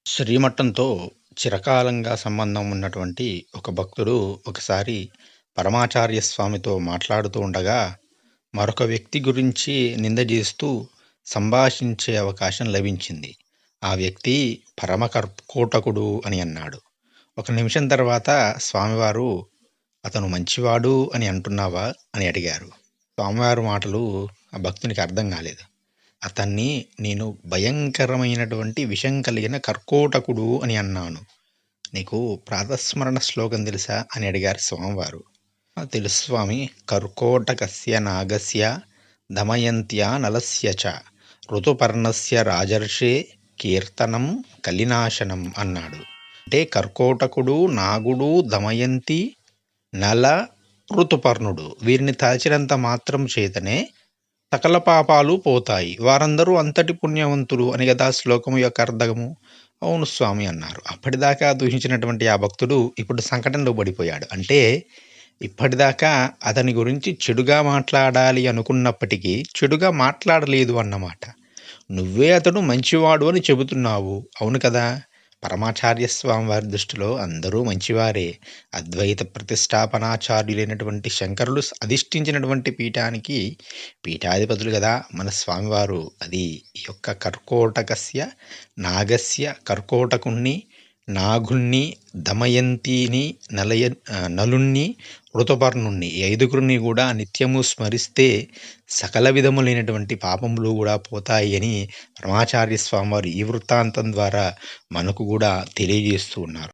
శ్రీమఠంతో చిరకాలంగా సంబంధం ఉన్నటువంటి ఒక భక్తుడు ఒకసారి పరమాచార్య స్వామితో మాట్లాడుతూ ఉండగా, మరొక వ్యక్తి గురించి నింద చేస్తూ సంభాషించే అవకాశం లభించింది. ఆ వ్యక్తి పరమ కర్కోటకుడు అని అన్నాడు. ఒక నిమిషం తర్వాత స్వామివారు, "అతను మంచివాడు అని అంటున్నావా?" అని అడిగారు. స్వామివారి మాటలు ఆ భక్తునికి అర్థం కాలేదు. అతన్ని నేను భయంకరమైనటువంటి విషం కలిగిన కర్కోటకుడు అని అన్నాను. "నీకు ప్రాతస్మరణ శ్లోకం తెలుసా?" అని అడిగారు స్వామివారు. "ఆ, తెలుసు స్వామి. కర్కోటకస్య నాగస్య దమయంత్యా నలస్య చ ఋతుపర్ణస్య రాజర్షే కీర్తనం కలినాశనం" అన్నాడు. అంటే కర్కోటకుడు, నాగుడు, దమయంతి, నల, ఋతుపర్ణుడు వీరిని తలచినంత మాత్రం చేతనే సకల పాపాలు పోతాయి. వారందరూ అంతటి పుణ్యవంతులు అని గదా శ్లోకం యొక్క అర్థము. అవును స్వామి అన్నారు. అప్పటిదాకా దూషించినటువంటి ఆ భక్తుడు ఇప్పుడు సంకటంలో పడిపోయాడు. అంటే ఇప్పటిదాకా అతని గురించి చెడుగా మాట్లాడాలి అనుకున్నప్పటికీ చెడుగా మాట్లాడలేదు అన్నమాట. నువ్వే అతడు మంచివాడు అని చెబుతున్నావు. అవును కదా! పరమాచార్య స్వామి వారి దృష్టిలో అందరూ మంచివారే. అద్వైత ప్రతిష్టాపనాచార్యులైనటువంటి శంకరులు అధిష్ఠించినటువంటి పీఠానికి పీఠాధిపతులు గదా మన స్వామివారు. అది ఈ యొక్క కర్కోటకస్య నాగస్య కర్కోటకుణ్ణి, నాగుణ్ణి, దమయంతిని, నలుణ్ణి, ఋతుపర్ణుణ్ణి ఈ ఐదుగురిని కూడా నిత్యము స్మరిస్తే సకల విధములైనటువంటి పాపములు కూడా పోతాయి అని పరమాచార్య స్వామివారు ఈ వృత్తాంతం ద్వారా మనకు కూడా తెలియజేస్తూ ఉన్నారు.